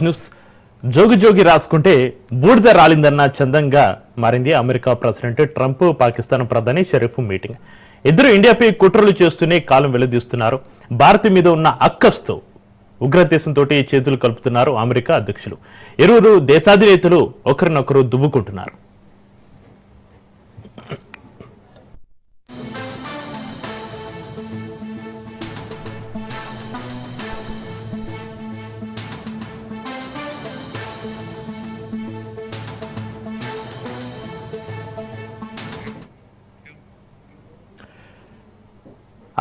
News జోగి జోగి రాసుకుంటే బూడిద రాలిందన్న చందంగా మారింది అమెరికా ప్రెసిడెంట్ ట్రంప్ పాకిస్తాన్ ప్రధాని షరీఫ్ మీటింగ్. ఇద్దరు ఇండియాపై కుట్రలు చేస్తూనే కాలం వెలుదీస్తున్నారు. భారత్ మీద ఉన్న అక్కస్తో ఉగ్రదేశంతో చేతులు కలుపుతున్నారు అమెరికా అధ్యక్షులు. ఇరువురు దేశాధినేతలు ఒకరినొకరు దువ్వుకుంటున్నారు.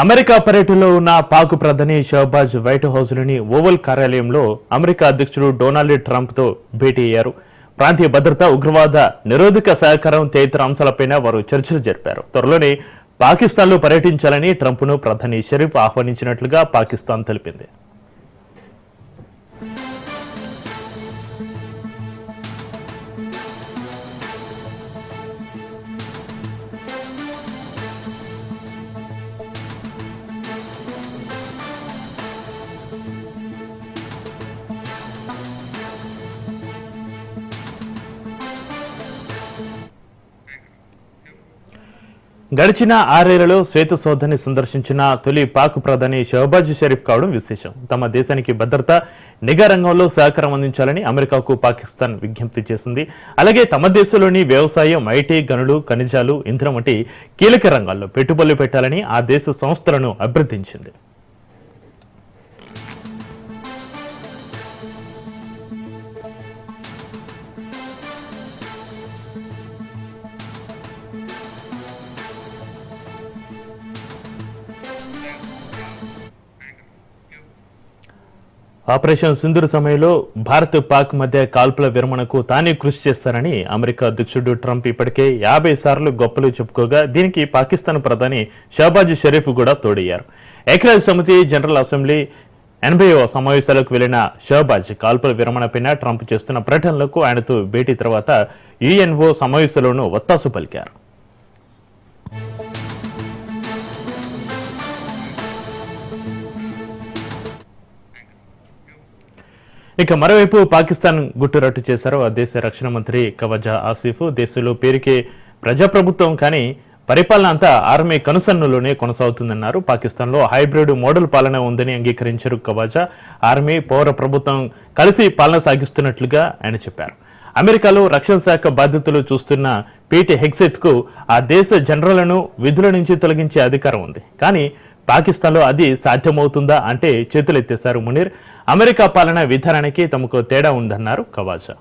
అమెరికా పర్యటనలో ఉన్న పాక్ ప్రధాని షహబాజ్ వైట్ హౌస్లోని ఓవల్ కార్యాలయంలో అమెరికా అధ్యక్షుడు డొనాల్డ్ ట్రంప్తో భేటీ అయ్యారు. ప్రాంతీయ భద్రత, ఉగ్రవాద నిరోధక సహకారం తదితర అంశాలపై వారు చర్చలు జరిపారు. త్వరలోనే పాకిస్తాన్లో పర్యటించాలని ట్రంప్ను ప్రధాని షరీఫ్ ఆహ్వానించినట్లుగా పాకిస్తాన్ తెలిపింది. గడిచిన 6 ఏళ్లలో శ్వేత సౌధాన్ని సందర్శించిన తొలి పాక్ ప్రధాని షహబాజ్ షరీఫ్ కావడం విశేషం. తమ దేశానికి భద్రత, నిఘా రంగంలో సహకారం అందించాలని అమెరికాకు పాకిస్తాన్ విజ్ఞప్తి చేసింది. అలాగే తమ దేశంలోని వ్యవసాయం, ఐటీ, గనులు, ఖనిజాలు, ఇంధనం వంటి కీలక రంగాల్లో పెట్టుబడులు పెట్టాలని ఆ దేశ సంస్థలను అభ్యర్థించింది. ఆపరేషన్ సింధూర్ సమయంలో భారత్, పాక్ మధ్య కాల్పుల విరమణకు తానే కృషి చేస్తారని అమెరికా అధ్యక్షుడు ట్రంప్ ఇప్పటికే 50 సార్లు గొప్పలు చెప్పుకోగా దీనికి పాకిస్తాన్ ప్రధాని షహబాజ్ షరీఫ్ కూడా తోడయ్యారు. ఐక్యరాజ్య సమితి జనరల్ అసెంబ్లీ 80వ సమావేశాలకు వెళ్లిన షహబాజ్ కాల్పుల విరమణపై ట్రంప్ చేస్తున్న ప్రకటనలకు ఆయనతో భేటీ తర్వాత యుఎన్ఓ సమావేశంలోనూ ఒత్తాసు పలికారు. ఇక మరోవైపు పాకిస్తాన్ గుట్టురట్టు చేశారు ఆ దేశ రక్షణ మంత్రి ఖవాజా ఆసిఫ్. దేశంలో పేరుకే ప్రజాప్రభుత్వం కానీ పరిపాలన అంతా ఆర్మీ కనుసన్నులోనే కొనసాగుతుందన్నారు. పాకిస్తాన్లో హైబ్రిడ్ మోడల్ పాలన ఉందని అంగీకరించారు ఖవాజా. ఆర్మీ, పౌర ప్రభుత్వం కలిసి పాలన సాగిస్తున్నట్లుగా ఆయన చెప్పారు. అమెరికాలో రక్షణ శాఖ బాధ్యతలు చూస్తున్న పీట్ హెగ్సెత్కు ఆ దేశ జనరల్ను విధుల నుంచి తొలగించే అధికారం ఉంది. కానీ పాకిస్తాన్లో అది సాధ్యమవుతుందా అంటే చేతులెత్తేశారు మునీర్. అమెరికా పాలన విధానానికి తమకు తేడా ఉందన్నారు ఖవాజా.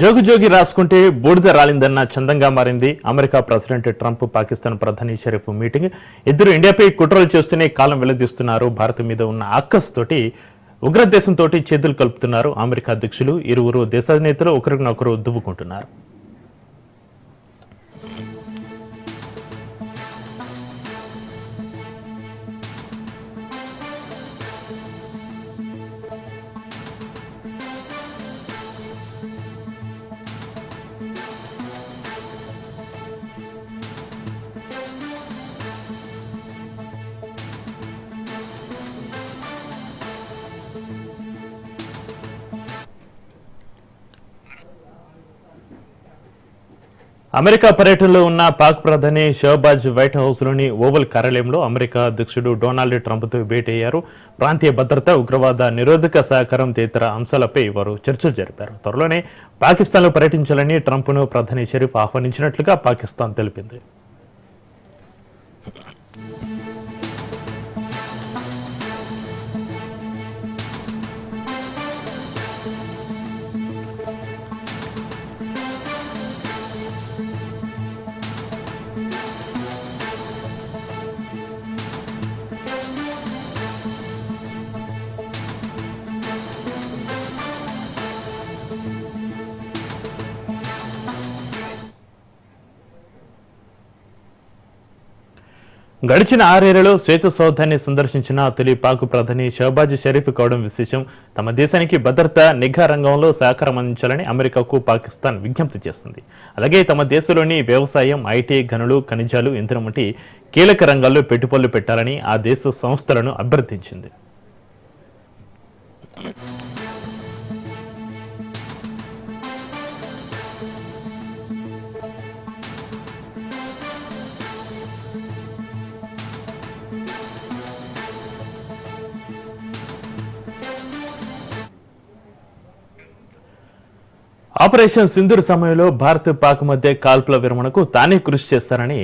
జోగి జోగి రాసుకుంటే బూడిద రాలిందన్న చందంగా మారింది అమెరికా ప్రెసిడెంట్ ట్రంప్ పాకిస్తాన్ ప్రధాని షరీఫ్ మీటింగ్. ఇద్దరు ఇండియాపై కుట్రలు చేస్తూనే కాలం వెల్లదీస్తున్నారు. భారత్ మీద ఉన్న అక్కస్ తోటి ఉగ్రదేశంతో చేతులు కలుపుతున్నారు అమెరికా అధ్యక్షులు. ఇరువురు దేశాధినేతలు ఒకరినొకరు దువ్వుకుంటున్నారు. అమెరికా పర్యటనలో ఉన్న పాక్ ప్రధాని షహబాజ్ వైట్ హౌస్లోని ఓవల్ కార్యాలయంలో అమెరికా అధ్యక్షుడు డొనాల్డ్ ట్రంప్తో భేటీ అయ్యారు. ప్రాంతీయ భద్రత, ఉగ్రవాద నిరోధక సహకారం తదితర అంశాలపై వారు చర్చలు జరిపారు. త్వరలోనే పాకిస్తాన్లో పర్యటించాలని ట్రంప్ను ప్రధాని షరీఫ్ ఆహ్వానించినట్లుగా పాకిస్తాన్ తెలిపింది. గడిచిన 6 శ్వేత సౌధాన్ని సందర్శించిన తొలి పాక్ ప్రధాని షహబాజ్ షరీఫ్ కావడం విశేషం. తమ దేశానికి భద్రత, నిఘా రంగంలో సహకారం అందించాలని అమెరికాకు పాకిస్తాన్ విజ్ఞప్తి చేస్తుంది. అలాగే తమ దేశంలోని వ్యవసాయం, ఐటీ, గనులు, ఖనిజాలు, ఇంధనం వంటి కీలక రంగాల్లో పెట్టుబడులు పెట్టాలని ఆ దేశ సంస్థలను అభ్యర్థించింది. ఆపరేషన్ సింధూర్ సమయంలో భారత్, పాక్ మధ్య కాల్పుల విరమణకు తానే కృషి చేస్తారని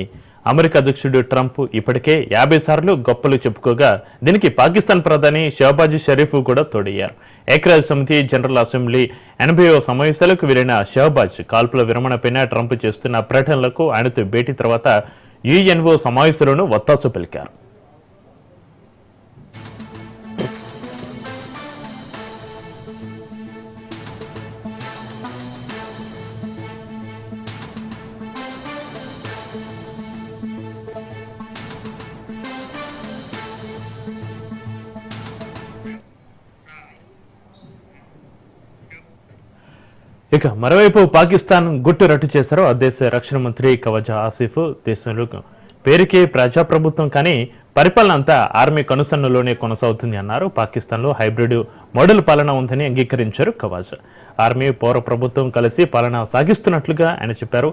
అమెరికా అధ్యక్షుడు ట్రంప్ ఇప్పటికే 50 సార్లు గొప్పలు చెప్పుకోగా దీనికి పాకిస్తాన్ ప్రధాని షహబాజ్ షరీఫ్ కూడా తోడయ్యారు. ఐక్యరాజ్య సమితి జనరల్ అసెంబ్లీ 80వ సమావేశాలకు వెళ్లిన షహబాజ్ కాల్పుల విరమణపైన ట్రంప్ చేస్తున్న ప్రకటనలకు ఆయనతో భేటీ తర్వాత యుఎన్ఓ సమావేశంలోనూ వత్తాసు పలికారు. ఇక మరోవైపు పాకిస్తాన్ గుట్టు రట్టు చేశారు ఆ దేశ రక్షణ మంత్రి కవజా ఆసిఫ్. దేశంలో పేరుకే ప్రజాప్రభుత్వం కానీ పరిపాలన అంతా ఆర్మీ కనుసన్నలోనే కొనసాగుతుంది అన్నారు. పాకిస్తాన్లో హైబ్రిడ్ మోడల్ పాలన ఉందని అంగీకరించారు కవాజా. ఆర్మీ, పౌర ప్రభుత్వం కలిసి పాలన సాగిస్తున్నట్లుగా ఆయన చెప్పారు.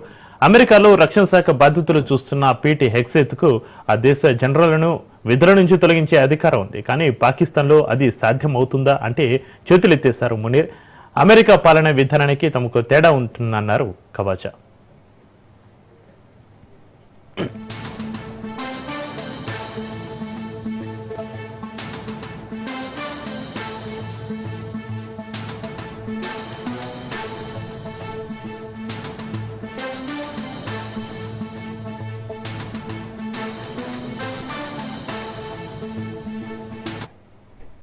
అమెరికాలో రక్షణ శాఖ బాధ్యతలు చూస్తున్న పీటీ హెగ్సేత్కు ఆ దేశ జనరల్ను విధుల నుంచి తొలగించే అధికారం ఉంది. కానీ పాకిస్తాన్లో అది సాధ్యం అవుతుందా అంటే చేతులెత్తేశారు మునీర్. అమెరికా పాలన విధానానికి తమకు తేడా ఉంటుందన్నారు కవాజా.